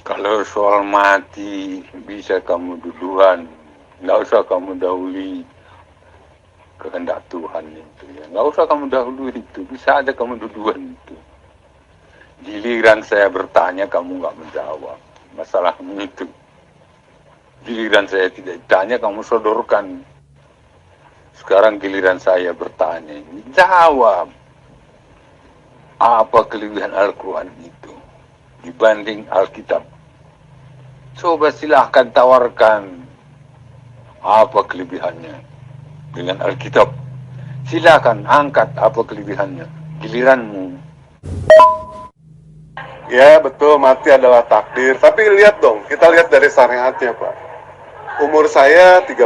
Kalau soal mati, bisa kamu duluan. Nggak usah kamu dahului kehendak Tuhan itu. Ya. Nggak usah kamu dahului itu. Bisa aja kamu duluan itu. Giliran saya bertanya, kamu nggak menjawab. Masalahmu itu. Giliran saya tidak ditanya, kamu sodorkan. Sekarang giliran saya bertanya. Jawab. Apa kelebihan Al-Quran itu dibanding Alkitab? Coba silahkan tawarkan apa kelebihannya dengan Alkitab. Silakan angkat apa kelebihannya. Giliranmu. Ya betul, mati adalah takdir. Tapi lihat dong, kita lihat dari syariatnya Pak. Umur saya 30,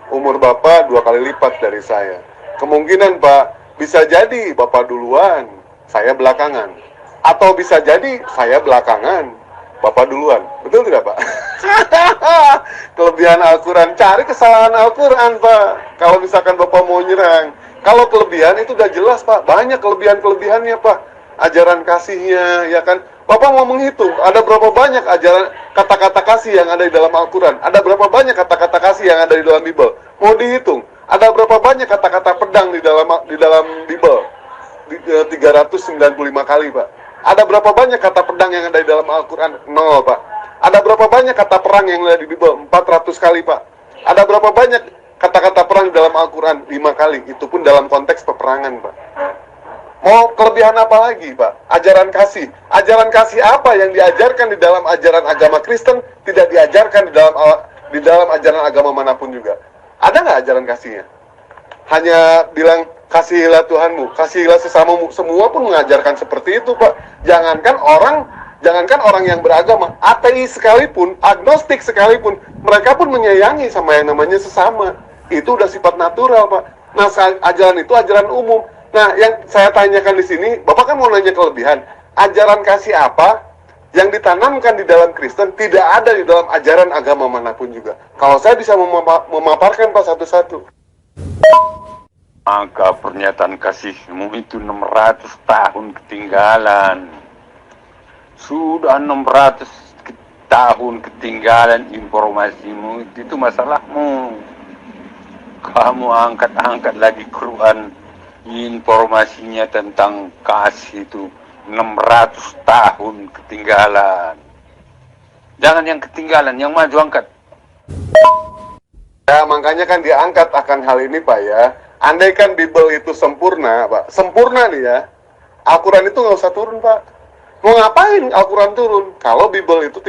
umur Bapak 2 kali lipat dari saya. Kemungkinan Pak, bisa jadi Bapak duluan, saya belakangan. Atau bisa jadi saya belakangan, Bapak duluan. Betul tidak Pak? Kelebihan Al-Quran, cari kesalahan Al-Quran Pak. Kalau misalkan Bapak mau nyerang. Kalau kelebihan itu udah jelas Pak, banyak kelebihan-kelebihannya Pak. Ajaran kasihnya, ya kan? Bapak mau menghitung, ada berapa banyak ajaran kata-kata kasih yang ada di dalam Al-Quran? Ada berapa banyak kata-kata kasih yang ada di dalam Bible? Mau dihitung, ada berapa banyak kata-kata pedang di dalam Bible? 395 kali Pak. Ada berapa banyak kata pedang yang ada di dalam Al-Quran? 0 Pak. Ada berapa banyak kata perang yang ada di Bible? 400 kali Pak. Ada berapa banyak kata-kata perang di dalam Al-Quran? 5 kali. Itu pun dalam konteks peperangan Pak. Mau kelebihan apa lagi Pak? Ajaran kasih. Ajaran kasih apa yang diajarkan di dalam ajaran agama Kristen tidak diajarkan di dalam ajaran agama manapun juga? Ada nggak ajaran kasihnya? Hanya bilang kasihilah Tuhanmu, kasihilah sesamamu. Semua pun mengajarkan seperti itu Pak. Jangankan orang yang beragama, ateis sekalipun, agnostik sekalipun, mereka pun menyayangi sama yang namanya sesama. Itu udah sifat natural Pak. Nah, ajaran itu ajaran umum. Nah, yang saya tanyakan di sini, Bapak kan mau nanya kelebihan. Ajaran kasih apa yang ditanamkan di dalam Kristen tidak ada di dalam ajaran agama manapun juga. Kalau saya bisa memaparkan Pak satu-satu. Maka pernyataan kasihmu itu 600 tahun ketinggalan. Sudah 600 tahun ketinggalan informasimu, itu masalahmu. Kamu angkat-angkat lagi Quran, informasinya tentang kasih itu 600 tahun ketinggalan. Jangan yang ketinggalan, yang maju angkat. Ya, makanya kan diangkat akan hal ini Pak ya. Andaikan Bible itu sempurna Pak, sempurna nih ya, Al-Quran itu nggak usah turun Pak. Mau ngapain Al-Quran turun? Kalau Bible itu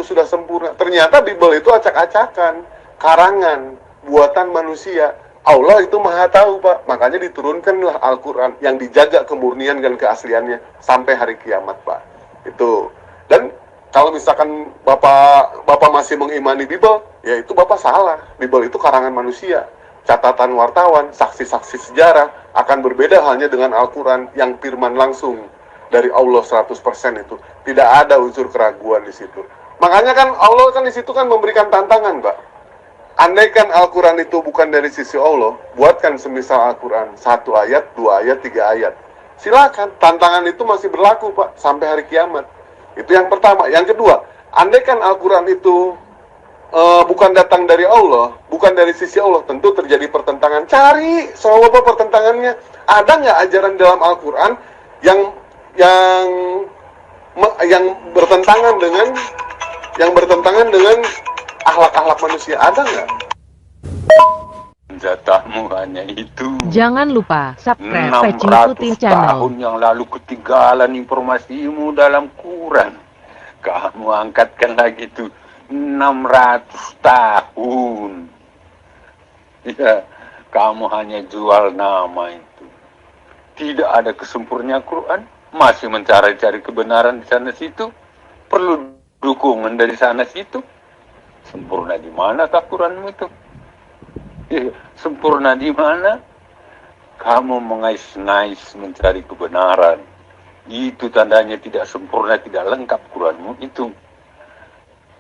sudah sempurna. Ternyata Bible itu acak-acakan, karangan, buatan manusia. Allah itu maha tahu Pak. Makanya diturunkanlah Al-Quran yang dijaga kemurnian dan keasliannya sampai hari kiamat Pak. Itu. Dan kalau misalkan Bapak masih mengimani Bible, ya itu Bapak salah. Bible itu karangan manusia. Catatan wartawan, saksi-saksi sejarah akan berbeda halnya dengan Al-Quran yang firman langsung dari Allah 100% itu. Tidak ada unsur keraguan di situ. Makanya kan Allah kan di situ kan memberikan tantangan Pak. Andaikan Al-Quran itu bukan dari sisi Allah, buatkan semisal Al-Quran 1 ayat, 2 ayat, 3 ayat. Silakan, tantangan itu masih berlaku Pak sampai hari kiamat. Itu yang pertama. Yang kedua, andaikan Al-Quran itu bukan datang dari Allah, bukan dari sisi Allah, tentu terjadi pertentangan. Cari soal apa pertentangannya. Ada nggak ajaran dalam Al-Quran yang bertentangan dengan akhlak-akhlak manusia? Ada nggak? Jatahmu hanya itu. Jangan lupa subscribe 600 Putih Channel. tahun yang lalu ketinggalan informasimu dalam Quran. Kamu angkatkan lagi itu 600 tahun. Ya, kamu hanya jual nama itu. Tidak ada kesempurnaan Quran. Masih mencari-cari kebenaran di sana situ. Perlu dukungan dari sana situ. Sempurna di mana Quranmu itu? Sempurna di mana? Kamu mengais-ngais mencari kebenaran. Itu tandanya tidak sempurna, tidak lengkap Quranmu itu.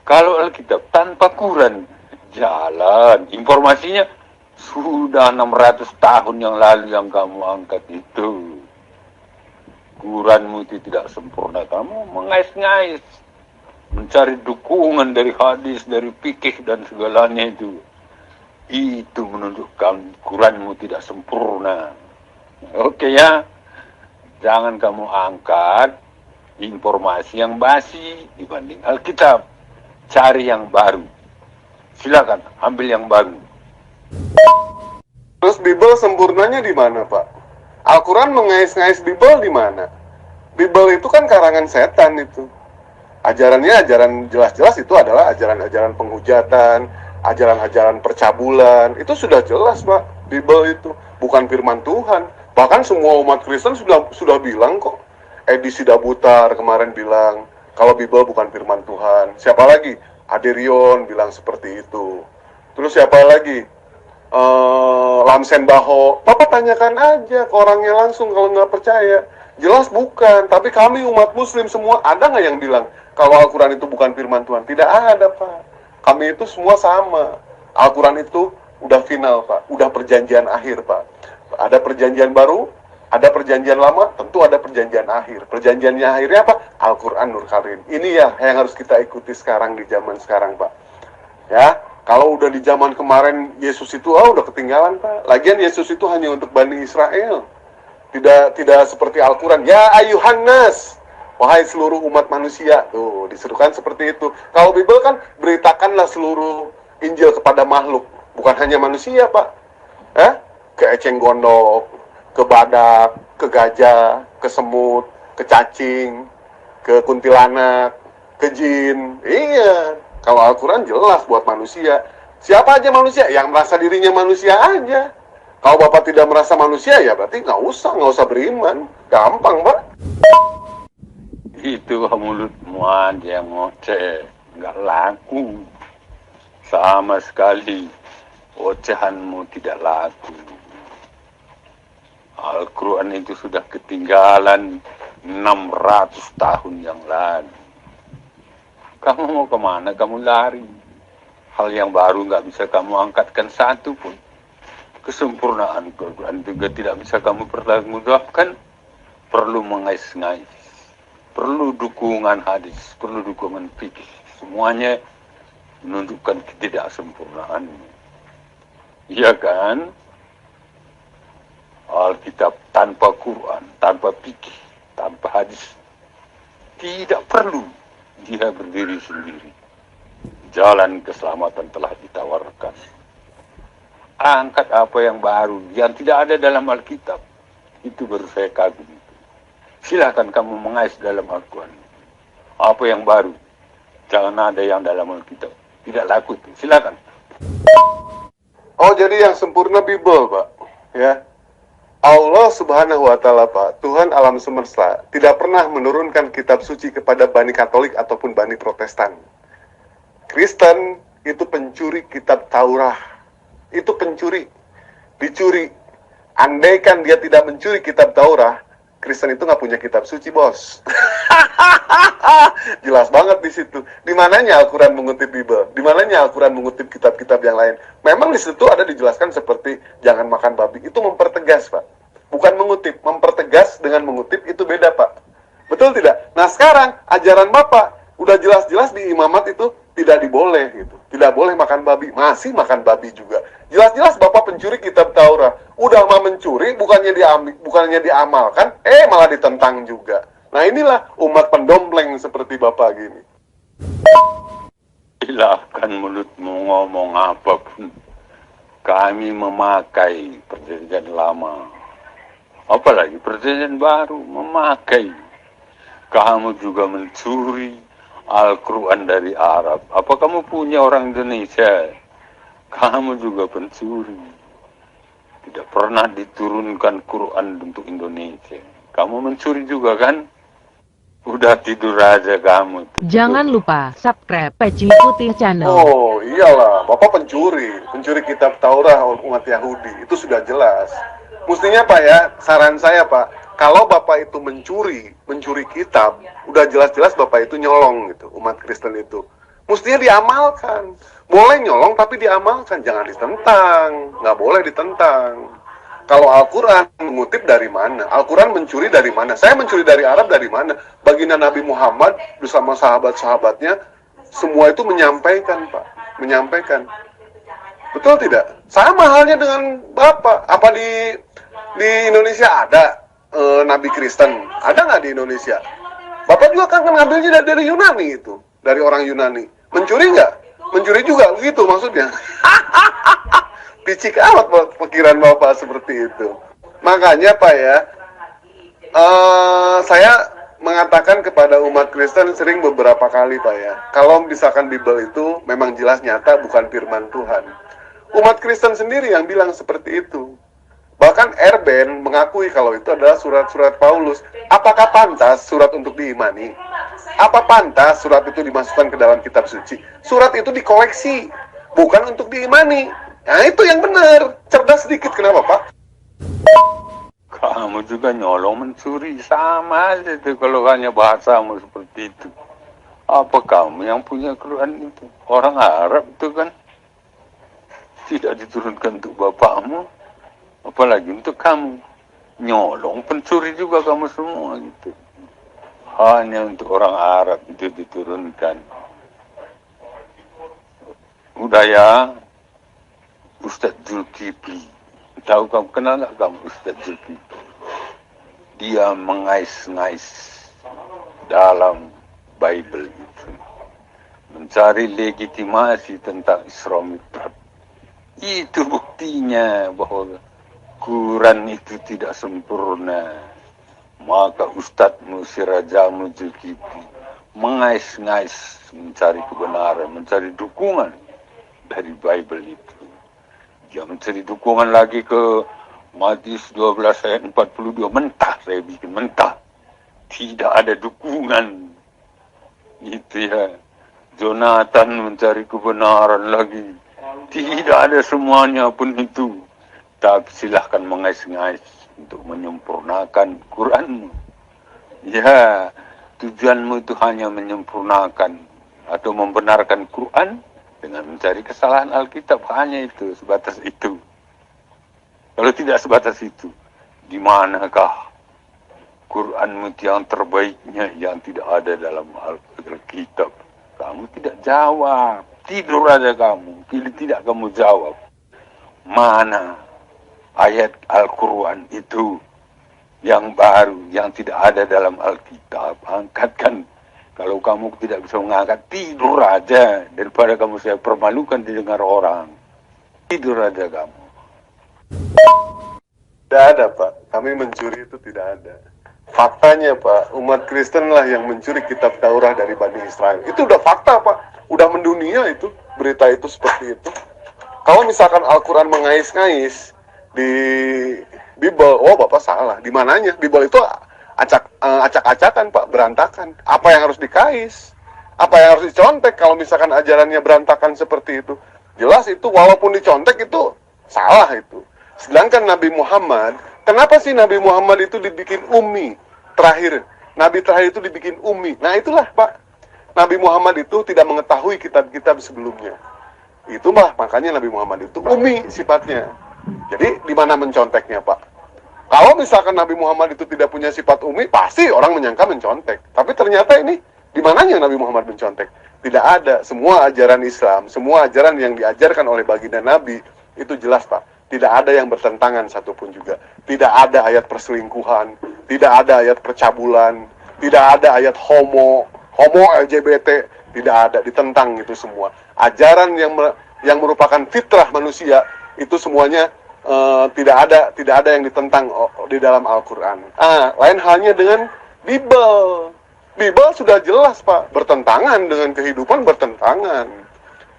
Kalau Alkitab tanpa Quran, jalan. Informasinya sudah 600 tahun yang lalu yang kamu angkat itu. Quranmu itu tidak sempurna. Kamu mengais-ngais. mencari dukungan dari hadis, dari fikih dan segalanya itu menunjukkan Quranmu tidak sempurna. Oke ya, jangan kamu angkat informasi yang basi dibanding Alkitab. Cari yang baru. Silakan ambil yang baru. Terus Bible sempurnanya di mana, Pak? Al-Quran mengais-ngais Bible di mana? Bible itu kan karangan setan itu. Ajarannya jelas-jelas itu adalah ajaran-ajaran penghujatan, ajaran-ajaran percabulan. Itu sudah jelas, Pak. Bible itu bukan firman Tuhan. Bahkan semua umat Kristen sudah bilang kok. Edisi Dabutar kemarin bilang kalau Bible bukan firman Tuhan. Siapa lagi? Aderion bilang seperti itu. Terus siapa lagi? Lamsen Baho. Papa tanyakan aja ke orangnya langsung kalau nggak percaya. Jelas bukan. Tapi kami umat Muslim semua, ada nggak yang bilang kalau Al-Quran itu bukan firman Tuhan? Tidak ada, Pak. Kami itu semua sama. Al-Quran itu udah final, Pak. Udah perjanjian akhir, Pak. Ada perjanjian baru, ada perjanjian lama, tentu ada perjanjian akhir. Perjanjiannya akhirnya apa? Al-Quran Nur Karim. Ini ya yang harus kita ikuti sekarang di zaman sekarang, Pak. Ya, kalau udah di zaman kemarin Yesus itu udah ketinggalan, Pak. Lagian Yesus itu hanya untuk Bani Israel. Tidak seperti Al-Quran. Ya ayuhan nas, wahai seluruh umat manusia. Tuh, diserukan seperti itu. Kalau Bible kan beritakanlah seluruh Injil kepada makhluk, bukan hanya manusia, Pak. Ke eceng gondok, ke badak, ke gajah, ke semut, ke cacing, ke kuntilanak, ke jin. Iya, kalau Al-Quran jelas buat manusia. Siapa aja manusia? Yang merasa dirinya manusia aja. Kalau Bapak tidak merasa manusia, ya berarti nggak usah beriman. Gampang, Pak. Itu mulutmu aja yang ngoceh, nggak laku. Sama sekali ocehanmu tidak laku. Al-Quran itu sudah ketinggalan 600 tahun yang lalu. Kamu mau kemana? Kamu lari. Hal yang baru nggak bisa kamu angkatkan satu pun. Kesempurnaan Quran juga tidak bisa kamu pertanggungjawabkan. Perlu mengais-ngais, perlu dukungan hadis, perlu dukungan fikih. Semuanya menunjukkan ketidaksempurnaan. Iya kan? Alkitab tanpa Quran, tanpa fikih, tanpa hadis tidak perlu. Dia berdiri sendiri. Jalan keselamatan telah ditawarkan. Angkat apa yang baru, yang tidak ada dalam Alkitab. Itu baru saya kagum. Silakan kamu mengais dalam Al-Quran. Apa yang baru, jangan ada yang dalam Alkitab. Tidak laku itu. Silakan. Oh, jadi yang sempurna Bible, Pak. Ya. Allah Subhanahu wa Ta'ala, Pak, Tuhan alam semesta, tidak pernah menurunkan kitab suci kepada Bani Katolik ataupun Bani Protestan. Kristen itu pencuri kitab Taurat. Itu pencuri, dicuri. Andaikan dia tidak mencuri kitab Taurat, Kristen itu nggak punya kitab suci, bos. Jelas banget di situ. Di mananya Al-Quran mengutip Bible? Di mananya Al-Quran mengutip kitab-kitab yang lain? Memang di situ ada dijelaskan seperti jangan makan babi. Itu mempertegas, Pak. Bukan mengutip, mempertegas dengan mengutip itu beda, Pak. Betul tidak? Nah sekarang ajaran Bapak udah jelas-jelas di imamat itu tidak diboleh gitu. Tidak boleh makan babi, masih makan babi juga. Jelas-jelas Bapak pencuri kitab Taurat. Udah mah mencuri, bukannya diamalkan, malah ditentang juga. Nah inilah umat pendompleng seperti Bapak gini. Silahkan mulutmu ngomong apapun. Kami memakai perjanjian lama. Apalagi perjanjian baru, memakai. Kamu juga mencuri Al-Quran dari Arab. Apa kamu punya orang Indonesia? Kamu juga pencuri. Tidak pernah diturunkan Quran untuk Indonesia. Kamu mencuri juga kan? Udah tidur aja kamu. Jangan lupa subscribe Peci Putih Channel. Oh iyalah, Bapak pencuri kitab Taurat umat Yahudi. Itu sudah jelas. Mestinya Pak ya, saran saya Pak, kalau Bapak itu mencuri kitab, udah jelas-jelas Bapak itu nyolong gitu, umat Kristen itu. Mestinya diamalkan. Boleh nyolong tapi diamalkan, jangan ditentang. Nggak boleh ditentang. Kalau Al-Quran mengutip dari mana? Al-Quran mencuri dari mana? Saya mencuri dari Arab dari mana? Baginda Nabi Muhammad bersama sahabat-sahabatnya, semua itu menyampaikan, Pak. Menyampaikan. Betul tidak? Sama halnya dengan Bapak. Apa di Indonesia ada Nabi Kristen? Ada nggak di Indonesia? Bapak juga kan ngambilnya dari Yunani itu. Dari orang Yunani. Mencuri nggak? Mencuri juga, begitu maksudnya. Picik amat pikiran Bapak seperti itu. Makanya Pak ya, saya mengatakan kepada umat Kristen sering beberapa kali Pak ya, kalau misalkan Bible itu memang jelas nyata bukan firman Tuhan. Umat Kristen sendiri yang bilang seperti itu. Bahkan Erben mengakui kalau itu adalah surat-surat Paulus. Apakah pantas surat untuk diimani? Apa pantas surat itu dimasukkan ke dalam kitab suci? Surat itu dikoleksi, bukan untuk diimani. Nah itu yang benar. Cerdas sedikit, kenapa Pak? Kamu juga nyolong mencuri, sama aja itu kalau hanya bahasamu seperti itu. Apa kamu yang punya Quran itu? Orang Arab itu kan tidak diturunkan untuk bapakmu, apalagi untuk kamu. Nyolong, pencuri juga kamu semua gitu. Hanya untuk orang Arab itu diturunkan. Udah ya, Ustadz Zulkifli. Tahu kamu, kenal nggak kamu Ustadz Zulkifli? Dia mengais-ngais dalam Bible itu, mencari legitimasi tentang Isra Mi'raj. Itu buktinya bahwa Quran itu tidak sempurna. Maka Ustadzmu Sirajamu Zulkifli mengais-ngais mencari kebenaran, mencari dukungan dari Bible itu. Dia mencari dukungan lagi ke Matius 12 ayat 42. Mentah, saya bikin mentah. Tidak ada dukungan. Itu ya. Jonathan mencari kebenaran lagi. Tidak ada semuanya pun itu. Tapi silahkan mengais-ngais untuk menyempurnakan Quranmu. Ya, tujuanmu itu hanya menyempurnakan atau membenarkan Quran dengan mencari kesalahan Alkitab. Hanya itu, sebatas itu. Kalau tidak sebatas itu, di manakah Quranmu yang terbaiknya yang tidak ada dalam Alkitab? Kamu tidak jawab. Tidur aja kamu. Tidak kamu jawab. Mana ayat Al-Quran itu yang baru, yang tidak ada dalam Alkitab? Angkatkan. Kalau kamu tidak bisa mengangkat, tidur aja. Daripada kamu saya permalukan didengar orang. Tidur aja kamu. Tidak ada Pak, kami mencuri itu tidak ada. Faktanya Pak, umat Kristen lah yang mencuri kitab Taurat dari Bani Israel. Itu udah fakta Pak, udah mendunia itu, berita itu seperti itu. Kalau misalkan Al-Quran mengais-ngais di Bible, oh Bapak salah. Di mananya? Bible itu acak-acakan Pak, berantakan. Apa yang harus dikais? Apa yang harus dicontek kalau misalkan ajarannya berantakan seperti itu? Jelas itu, walaupun dicontek itu salah itu. Sedangkan Nabi Muhammad, kenapa sih Nabi Muhammad itu dibikin ummi terakhir? Nabi terakhir itu dibikin ummi. Nah itulah Pak, Nabi Muhammad itu tidak mengetahui kitab-kitab sebelumnya. Itulah makanya Nabi Muhammad itu ummi sifatnya. Jadi di mana menconteknya Pak? Kalau misalkan Nabi Muhammad itu tidak punya sifat ummi, pasti orang menyangka mencontek. Tapi ternyata ini, di mananya Nabi Muhammad mencontek? Tidak ada. Semua ajaran Islam, semua ajaran yang diajarkan oleh baginda Nabi, itu jelas Pak. Tidak ada yang bertentangan satupun juga. Tidak ada ayat perselingkuhan, tidak ada ayat percabulan, tidak ada ayat homo LGBT, tidak ada, ditentang itu semua. Ajaran yang merupakan fitrah manusia itu semuanya tidak ada yang ditentang di dalam Al-Quran. Lain halnya dengan Bible. Bible sudah jelas Pak, bertentangan dengan kehidupan, bertentangan.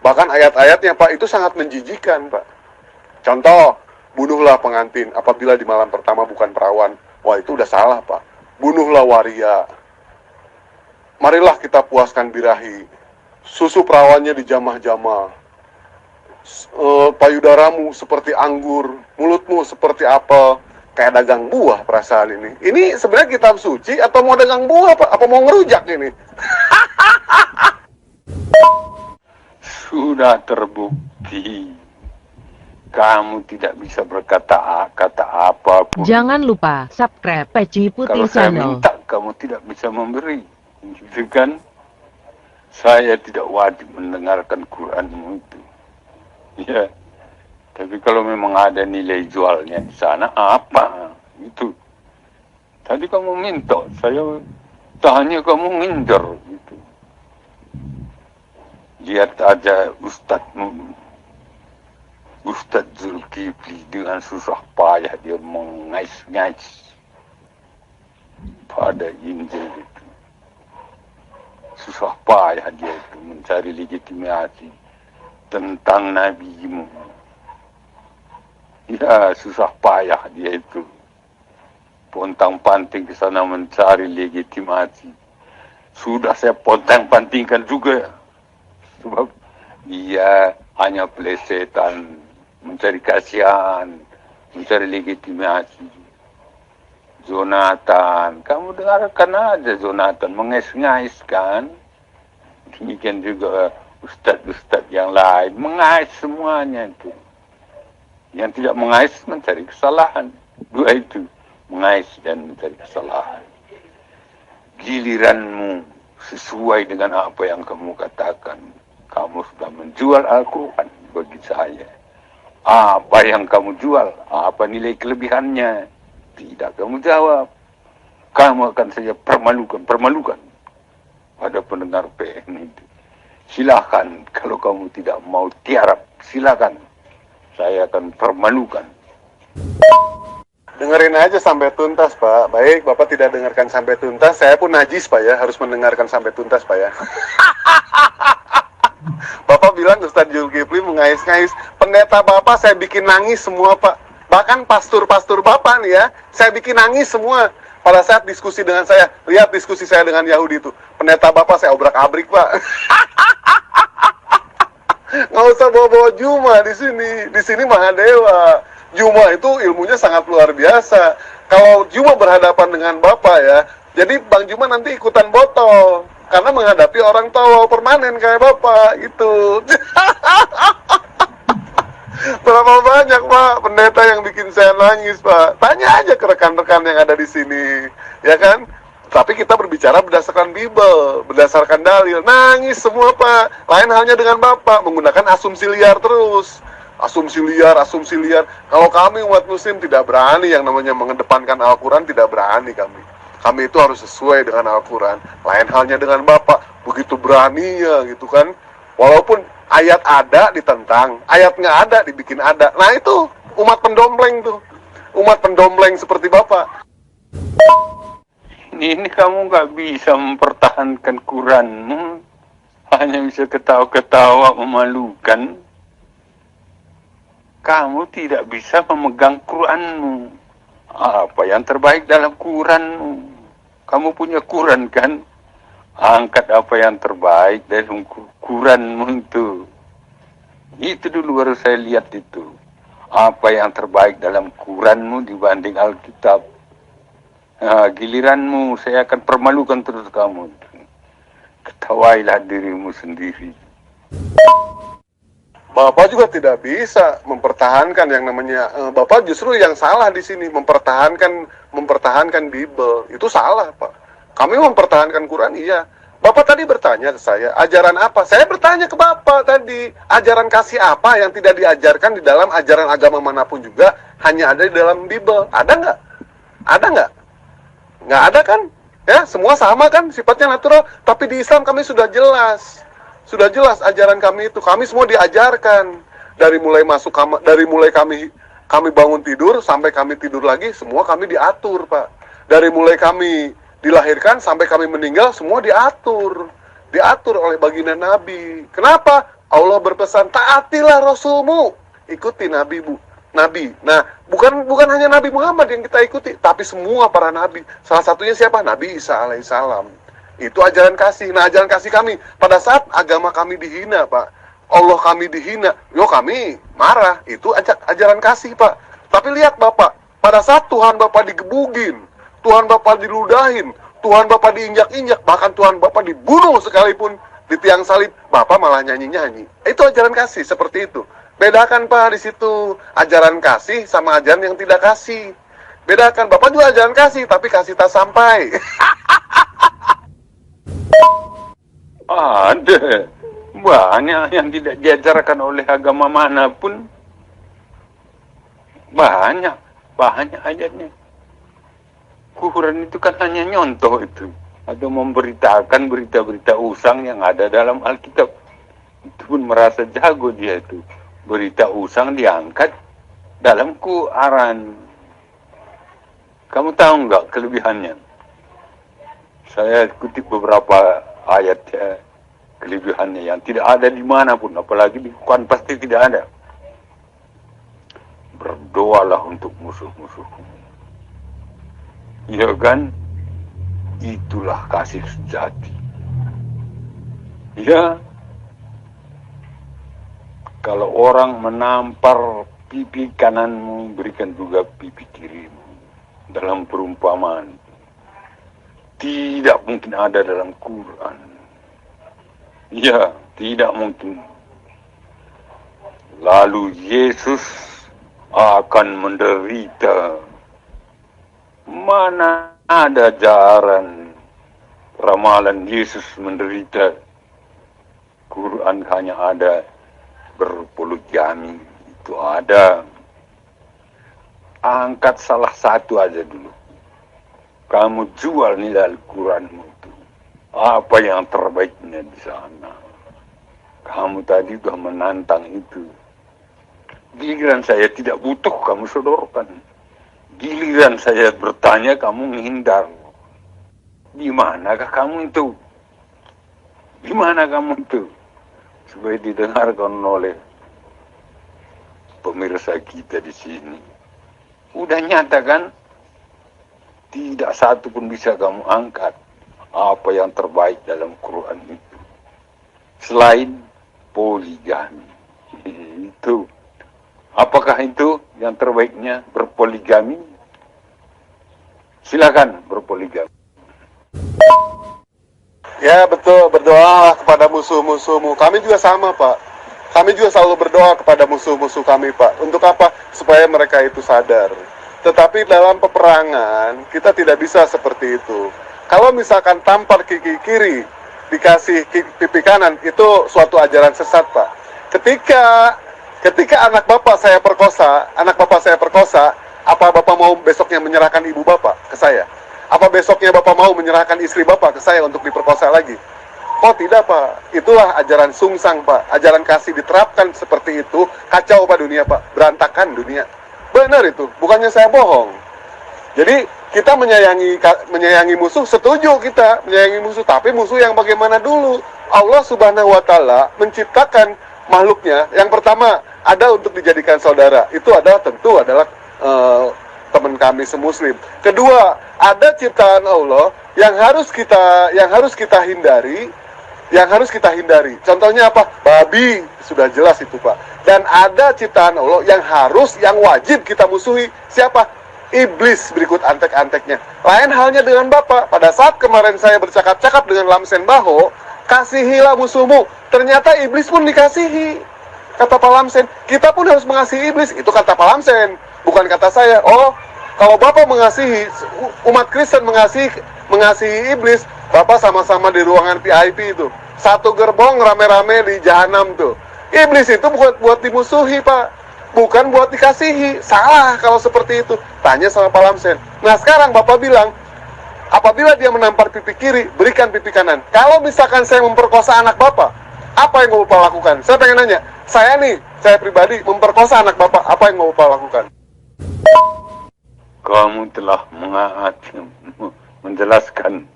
Bahkan ayat-ayatnya Pak itu sangat menjijikan Pak. Contoh, bunuhlah pengantin apabila di malam pertama bukan perawan. Wah itu udah salah Pak. Bunuhlah waria. Marilah kita puaskan birahi. Susu perawannya dijamah-jamah. Payudaramu seperti anggur. Mulutmu seperti apel. Kayak dagang buah perasaan ini. Ini sebenarnya kitab suci atau mau dagang buah Pak? Apa mau ngerujak ini? Sudah terbukti Kamu tidak bisa berkata kata apapun. Jangan lupa subscribe Peci Putih Kalau saya Channel. minta, kamu tidak bisa memberi. Gitu kan? Saya tidak wajib mendengarkan Quranmu itu. Ya. Tapi kalau memang ada nilai jualnya di sana, apa? Itu. Tadi kamu minta, saya tanya kamu nginjar. Gitu. Lihat aja Ustadzmu. Ustadz Zulkifli dengan susah payah dia mengais-ngais pada Injil itu. Susah payah dia itu mencari legitimasi tentang nabimu. Ya, susah payah dia itu. Pontang-panting ke sana mencari legitimasi. Sudah saya pontang-pantingkan juga. Sebab dia hanya pelesetan, mencari kasihan, mencari legitimasi. Jonathan, kamu dengarkan aja Jonathan mengais-ngais kan. Demikian juga ustadz-ustadz yang lain mengais semuanya itu. Yang tidak mengais mencari kesalahan. Dua itu, mengais dan mencari kesalahan. Giliranmu sesuai dengan apa yang kamu katakan. Kamu sudah menjual Al-Quran bagi saya. Apa yang kamu jual? Apa nilai kelebihannya? Tidak kamu jawab. Kamu akan saya permalukan pada pendengar PN itu. Silakan, kalau kamu tidak mau tiarap, silakan. Saya akan permalukan. Dengerin aja sampai tuntas, Pak. Baik, Bapak tidak dengarkan sampai tuntas. Saya pun najis, Pak ya. Harus mendengarkan sampai tuntas, Pak ya. Bapak bilang Ustadz Zulkifli mengais-ngais. Pendeta Bapak saya bikin nangis semua, Pak. Bahkan pastor-pastor Bapak nih ya, saya bikin nangis semua. Pada saat diskusi dengan saya, lihat diskusi saya dengan Yahudi itu. Pendeta Bapak saya obrak-abrik, Pak. Nggak usah bawa-bawa Juma di sini. Di sini Mahadewa. Juma itu ilmunya sangat luar biasa. Kalau Juma berhadapan dengan Bapak ya, jadi Bang Juma nanti ikutan botol. Karena menghadapi orang tolol permanen kayak Bapak, itu. Berapa banyak, Pak, pendeta yang bikin saya nangis, Pak. Tanya aja ke rekan-rekan yang ada di sini, ya kan? Tapi kita berbicara berdasarkan Bible, berdasarkan dalil. Nangis semua, Pak. Lain halnya dengan Bapak, menggunakan asumsi liar terus. Asumsi liar. Kalau kami umat muslim tidak berani yang namanya mengedepankan Al-Quran, tidak berani kami. Kami itu harus sesuai dengan Al-Quran. Lain halnya dengan Bapak, begitu beraninya gitu kan. Walaupun ayat ada ditentang, ayat nggak ada dibikin ada. Nah itu umat pendompleng tuh. Umat pendompleng seperti Bapak. Ini kamu nggak bisa mempertahankan Quranmu. Hanya bisa ketawa-ketawa memalukan. Kamu tidak bisa memegang Quranmu. Apa yang terbaik dalam Quranmu? Kamu punya Quran kan? Angkat apa yang terbaik dari Quranmu itu. Itu dulu baru saya lihat itu. Apa yang terbaik dalam Quranmu dibanding Alkitab. Nah, giliranmu saya akan permalukan terus kamu. Ketawailah dirimu sendiri. Bapak juga tidak bisa mempertahankan yang namanya Bapak justru yang salah di sini mempertahankan Bible. Itu salah, Pak. Kami mempertahankan Quran, iya. Bapak tadi bertanya ke saya, ajaran apa? Saya bertanya ke Bapak tadi, ajaran kasih apa yang tidak diajarkan di dalam ajaran agama manapun juga, hanya ada di dalam Bible. Ada nggak? Ada nggak? Nggak ada kan? Ya, semua sama kan, sifatnya natural. Tapi di Islam kami sudah jelas. Sudah jelas ajaran kami itu. Kami semua diajarkan. Dari mulai kami bangun tidur, sampai kami tidur lagi, semua kami diatur, Pak. Dari mulai kami dilahirkan sampai kami meninggal, semua diatur. Diatur oleh baginda Nabi. Kenapa? Allah berpesan, taatilah Rasulmu. Ikuti Nabi, Bu. Nabi. Nah, bukan hanya Nabi Muhammad yang kita ikuti, tapi semua para Nabi. Salah satunya siapa? Nabi Isa alaihissalam. Itu ajaran kasih. Nah, ajaran kasih kami. Pada saat agama kami dihina, Pak. Allah kami dihina. Kami marah. Itu ajaran kasih, Pak. Tapi lihat, Bapak. Pada saat Tuhan Bapak digebugin, Tuhan Bapak diludahin, Tuhan Bapak diinjak-injak, bahkan Tuhan Bapak dibunuh sekalipun di tiang salib, Bapak malah nyanyi-nyanyi. Itu ajaran kasih, seperti itu. Bedakan Pak di situ ajaran kasih sama ajaran yang tidak kasih. Bedakan. Bapak juga ajaran kasih, tapi kasih tak sampai. Ada banyak yang tidak diajarkan oleh agama manapun. Banyak ayatnya. Quran itu kan hanya nyontoh itu, atau memberitakan berita-berita usang yang ada dalam Alkitab. Itu pun merasa jago dia itu. Berita usang diangkat dalam Quran. Kamu tahu nggak kelebihannya? Saya kutip beberapa ayat kelebihannya yang tidak ada di mana pun, apalagi di Quran pasti tidak ada. Berdoalah untuk musuh-musuhmu. Ya kan? Itulah kasih sejati. Ya, kalau orang menampar pipi kananmu, berikan juga pipi kirimu. Dalam perumpamaan. Tidak mungkin ada dalam Quran. Ya, tidak mungkin. Lalu Yesus akan menderita. Mana ada ajaran ramalan Yesus menderita? Quran hanya ada berpoligami. Itu ada. Angkat salah satu aja dulu. Kamu jual nilai Al-Quranmu itu. Apa yang terbaiknya di sana? Kamu tadi sudah menantang itu. Giliran saya tidak butuh, kamu sodorkan. Giliran saya bertanya, kamu menghindar. Di manakah kamu itu? Di mana kamu itu? Supaya didengarkan oleh pemirsa kita di sini. Udah nyata kan? Tidak satu pun bisa kamu angkat apa yang terbaik dalam Quran itu. Selain poligami. Itu. Apakah itu yang terbaiknya berpoligami? Silakan berpoligami. Ya betul, berdoa kepada musuh-musuhmu. Kami juga sama Pak. Kami juga selalu berdoa kepada musuh-musuh kami Pak. Untuk apa? Supaya mereka itu sadar. Tetapi dalam peperangan, kita tidak bisa seperti itu. Kalau misalkan tampar kaki kiri, dikasih pipi kanan, itu suatu ajaran sesat, Pak. Ketika anak bapak saya perkosa, apa bapak mau besoknya menyerahkan ibu bapak ke saya? Apa besoknya bapak mau menyerahkan istri bapak ke saya untuk diperkosa lagi? Oh tidak Pak, itulah ajaran sungsang Pak. Ajaran kasih diterapkan seperti itu, kacau Pak dunia Pak, berantakan dunia. Benar itu, bukannya saya bohong. Jadi kita menyayangi musuh, setuju kita menyayangi musuh, tapi musuh yang bagaimana dulu? Allah Subhanahu wa Ta'ala menciptakan makhluknya. Yang pertama ada untuk dijadikan saudara, itu adalah tentu adalah teman kami semuslim. Kedua, ada ciptaan Allah yang harus kita hindari. Contohnya apa? Babi, sudah jelas itu Pak. Dan ada ciptaan Allah yang wajib kita musuhi. Siapa? Iblis berikut antek-anteknya. Lain halnya dengan Bapak. Pada saat kemarin saya bercakap-cakap dengan Lamsen Baho, kasihilah musuhmu. Ternyata iblis pun dikasihi. Kata Pak Lamsen, kita pun harus mengasihi iblis. Itu kata Pak Lamsen, bukan kata saya. Oh, kalau Bapak mengasihi, umat Kristen mengasihi iblis, Bapak sama-sama di ruangan VIP itu. Satu gerbong rame-rame di jahanam tuh. Iblis itu buat dimusuhi Pak, bukan buat dikasihi. Salah kalau seperti itu. Tanya sama Pak Lamsen. Nah sekarang Bapak bilang, apabila dia menampar pipi kiri, berikan pipi kanan. Kalau misalkan saya memperkosa anak Bapak, apa yang mau Bapak lakukan? Saya pengen nanya, saya pribadi memperkosa anak Bapak, apa yang mau Bapak lakukan? Kamu telah menjelaskan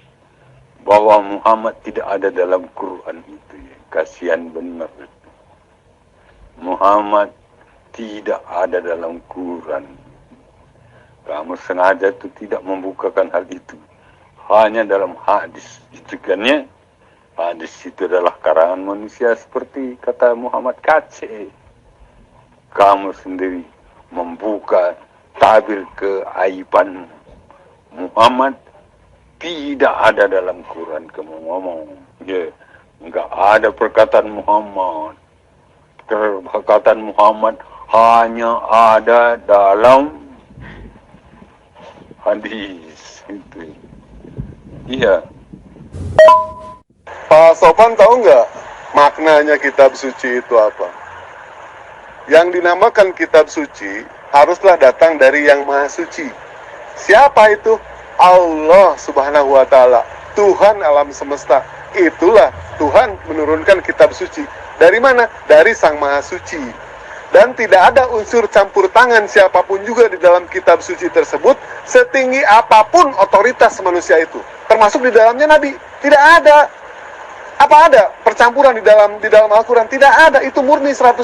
bahwa Muhammad tidak ada dalam Quran itu. Kasihan benar. Muhammad tidak ada dalam Quran. Kamu sengaja itu tidak membukakan hal itu. Hanya dalam hadis. Itu kan ya. Hadis itu adalah karangan manusia seperti kata Muhammad Kace. Kamu sendiri membuka tabir keaiban Muhammad tidak ada dalam Quran. Kamu ngomong, ya, enggak ada perkataan Muhammad. keterhakatan Muhammad hanya ada dalam hadis itu. Iya. Pak Sofan tahu nggak maknanya kitab suci itu apa? Yang dinamakan kitab suci haruslah datang dari yang maha suci. Siapa itu? Allah subhanahu wa ta'ala, Tuhan alam semesta. Itulah Tuhan menurunkan kitab suci. Dari mana? Dari sang maha suci. Dan tidak ada unsur campur tangan siapapun juga di dalam kitab suci tersebut, setinggi apapun otoritas manusia itu, termasuk di dalamnya Nabi. Tidak ada. Apa ada percampuran di dalam Al-Quran? Tidak ada. Itu murni 100%.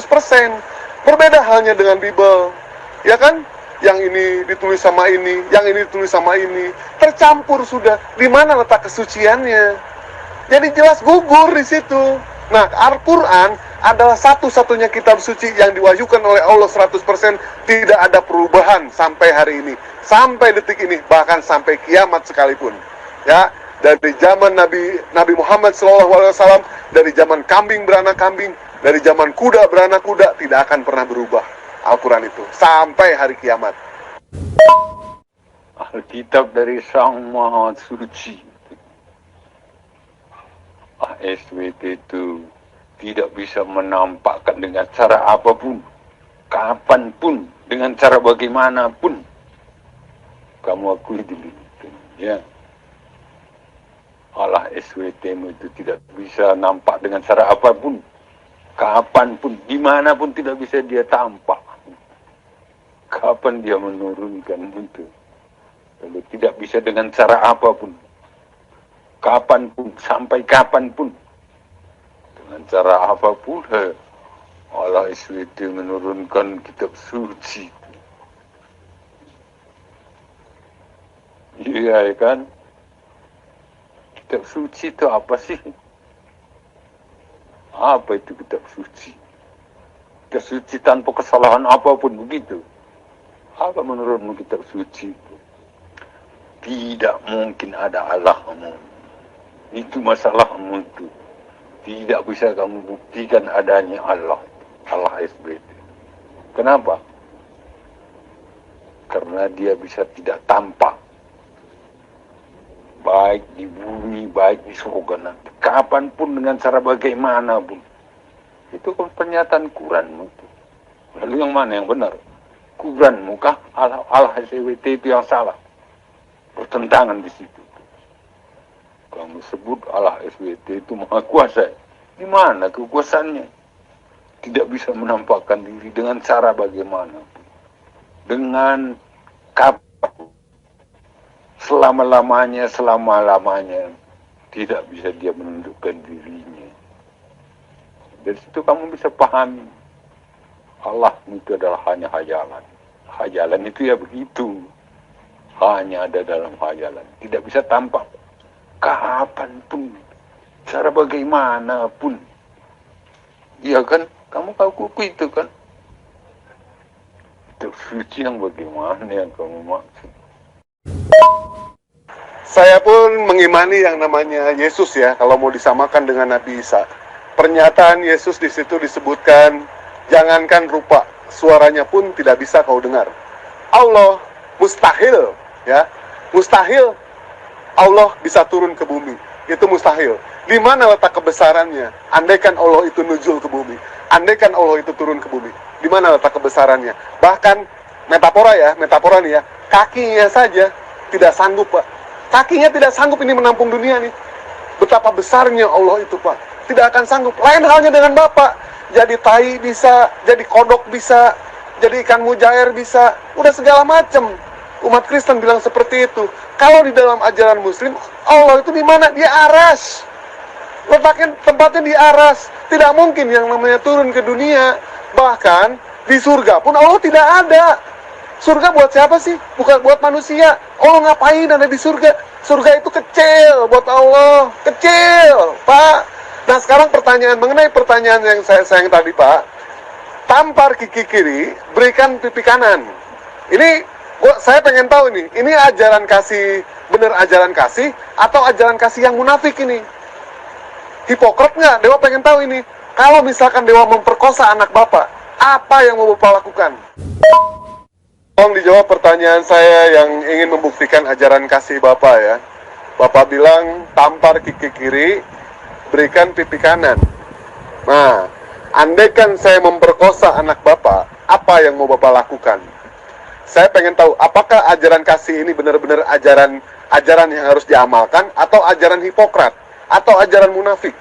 Berbeda halnya dengan Bible, ya kan? Yang ini ditulis sama ini, yang ini ditulis sama ini, tercampur sudah. Di mana letak kesuciannya? Jadi jelas gugur di situ. Nah, Al-Quran adalah satu-satunya kitab suci yang diwahyukan oleh Allah 100%, tidak ada perubahan sampai hari ini, sampai detik ini, bahkan sampai kiamat sekalipun. Ya, dari zaman Nabi Muhammad SAW, dari zaman kambing beranak kambing, dari zaman kuda beranak kuda, tidak akan pernah berubah Al-Quran itu sampai hari kiamat. Alkitab dari Sang Maha Suci. SWT itu tidak bisa menampakkan dengan cara apapun, kapanpun, dengan cara bagaimanapun. Kamu akui dulu itu, ya. Allah SWT itu tidak bisa nampak dengan cara apapun, kapanpun, dimanapun tidak bisa dia tampak. Kapan dia menurunkan itu? Lalu tidak bisa dengan cara apapun, kapanpun, sampai kapanpun, dengan cara apapun, Allah SWT menurunkan kitab suci. Iya kan? Kitab suci itu apa sih? Apa itu kitab suci? Kitab suci tanpa kesalahan apapun, begitu. Apa menurutmu kitab suci itu? Tidak mungkin ada Allahmu. Itu masalahmu itu. Tidak bisa kamu buktikan adanya Allah. Allah SWT. Kenapa? Karena dia bisa tidak tampak. Baik di bumi, baik di surga nanti. Kapanpun, dengan cara bagaimanapun. Itu kan pernyataan Quranmu itu. Lalu yang mana yang benar? Quranmu kah? Allah SWT itu yang salah? Bertentangan di situ. Kamu sebut Allah SWT itu maha kuasa. Di mana kekuasaannya? Tidak bisa menampakkan diri dengan cara bagaimanapun. Dengan kapan? Selama-lamanya tidak bisa dia menundukkan dirinya. Dari situ kamu bisa pahami Allah itu adalah hanya hayalan. Hayalan itu ya begitu, hanya ada dalam hayalan, tidak bisa tampak kapanpun, cara bagaimanapun. Iya kan, kamu kuku itu kan. Itu suci yang bagaimana yang kamu maksud? Saya pun mengimani yang namanya Yesus ya, kalau mau disamakan dengan Nabi Isa. Pernyataan Yesus di situ disebutkan, jangankan rupa, suaranya pun tidak bisa kau dengar. Allah mustahil, ya, mustahil Allah bisa turun ke bumi. Itu mustahil. Di mana letak kebesarannya? Andaikan Allah itu nuzul ke bumi, andaikan Allah itu turun ke bumi, di mana letak kebesarannya? Bahkan metafora nih ya, kakinya saja tidak sanggup, Pak. Kakinya tidak sanggup ini menampung dunia nih. Betapa besarnya Allah itu, Pak. Tidak akan sanggup. Lain halnya dengan Bapak. Jadi tai bisa, jadi kodok bisa, jadi ikan mujair bisa. Udah segala macam. Umat Kristen bilang seperti itu. Kalau di dalam ajaran Muslim, Allah itu di mana? Di aras. Letaknya, tempatnya di aras. Tidak mungkin yang namanya turun ke dunia. Bahkan di surga pun Allah tidak ada. Surga buat siapa sih? Bukan buat manusia. Allah ngapain ada di surga? Surga itu kecil buat Allah. Kecil, Pak. Nah sekarang mengenai pertanyaan yang saya sayang tadi, Pak. Tampar kaki kiri, berikan pipi kanan. Ini, saya pengen tahu nih. Ini ajaran kasih, bener ajaran kasih, atau ajaran kasih yang munafik ini? Hipokrat nggak? Dewa pengen tahu ini. Kalau misalkan dewa memperkosa anak Bapak, apa yang mau Bapak lakukan? Tolong dijawab pertanyaan saya yang ingin membuktikan ajaran kasih Bapak ya. Bapak bilang, tampar kaki kiri, berikan pipi kanan. Nah, andaikan saya memperkosa anak Bapak, apa yang mau Bapak lakukan? Saya pengen tahu, apakah ajaran kasih ini benar-benar ajaran yang harus diamalkan, atau ajaran Hipokrat, atau ajaran munafik?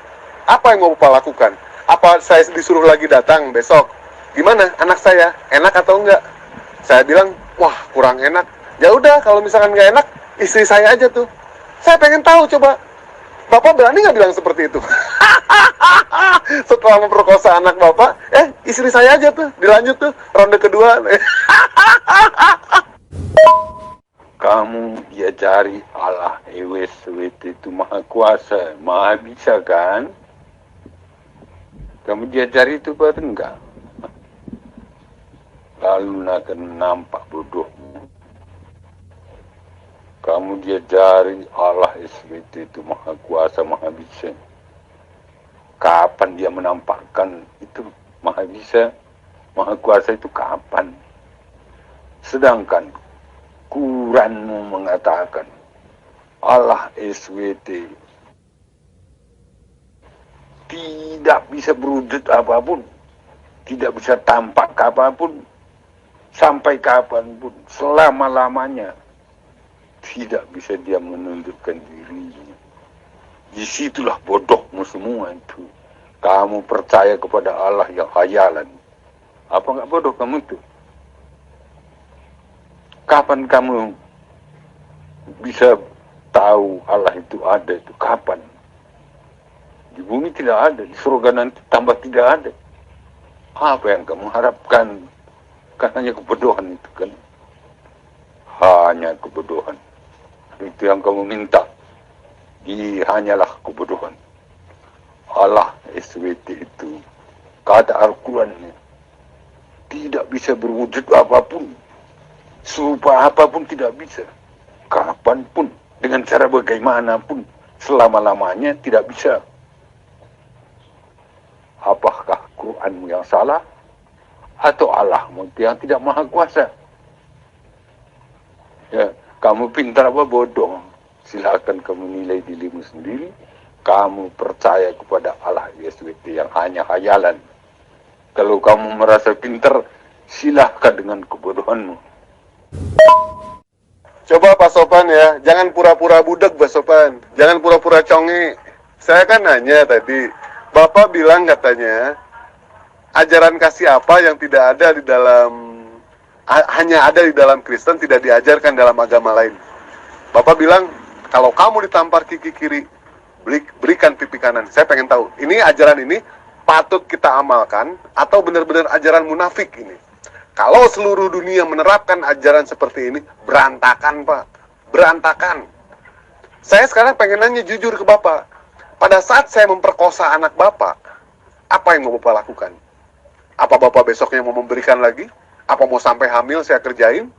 Apa yang mau Bapak lakukan? Apa saya disuruh lagi datang besok? Gimana anak saya? Enak atau enggak? Saya bilang, wah kurang enak. Ya udah, kalau misalkan nggak enak, istri saya aja tuh. Saya pengen tahu, coba. Bapak berani nggak bilang seperti itu? Setelah memperkosa anak Bapak, istri saya aja tuh, dilanjut tuh, ronde kedua. Kamu diajari Allah EWSWT itu maha kuasa, maha bisa kan? Kamu diajari itu apa enggak? Lalu akan nampak bodohmu. Kamu diajari Allah SWT itu maha kuasa, maha bisa. Kapan dia menampakkan itu maha bisa, maha kuasa itu kapan? Sedangkan Quranmu mengatakan Allah SWT tidak bisa berwujud apapun, tidak bisa tampak apapun, sampai kapanpun, selama-lamanya tidak bisa dia menundukkan dirinya. Disitulah bodohmu semua itu. Kamu percaya kepada Allah yang khayalan. Apa nggak bodoh kamu itu? Kapan kamu bisa tahu Allah itu ada itu? Kapan? Di bumi tidak ada, di surga nanti tambah tidak ada. Apa yang kamu harapkan? Kan hanya kebodohan itu kan. Hanya kebodohan. Itu yang kamu minta. Hanyalah kebodohan. Allah SWT itu, kata Al-Quran, tidak bisa berwujud apapun. Serupa apapun tidak bisa. Kapanpun, dengan cara bagaimanapun, selama-lamanya tidak bisa. Apakah Quranmu yang salah? Atau Allahmu yang tidak maha kuasa? Ya, kamu pintar apa bodoh? Silakan kamu nilai dirimu sendiri. Kamu percaya kepada Allah SWT yang hanya khayalan. Kalau kamu merasa pintar, silahkan dengan kebodohanmu. Coba Pak Sopan ya, jangan pura-pura budak Pak Sopan. Jangan pura-pura conge. Saya kan nanya tadi, Bapak bilang katanya, ajaran kasih apa yang tidak ada di dalam, hanya ada di dalam Kristen, tidak diajarkan dalam agama lain. Bapak bilang, kalau kamu ditampar kaki kiri, berikan pipi kanan. Saya pengen tahu, ini ajaran ini patut kita amalkan, atau benar-benar ajaran munafik ini? Kalau seluruh dunia menerapkan ajaran seperti ini, berantakan Pak, berantakan. Saya sekarang pengen nanya jujur ke Bapak, pada saat saya memperkosa anak Bapak, apa yang mau Bapak lakukan? Apa Bapak besoknya mau memberikan lagi? Apa mau sampai hamil saya kerjain?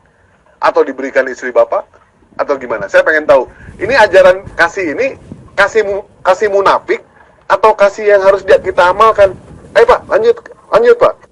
Atau diberikan istri Bapak? Atau gimana? Saya pengen tahu, ini ajaran kasih ini, kasih munafik, atau kasih yang harus kita amalkan? Ayo Pak, lanjut Pak.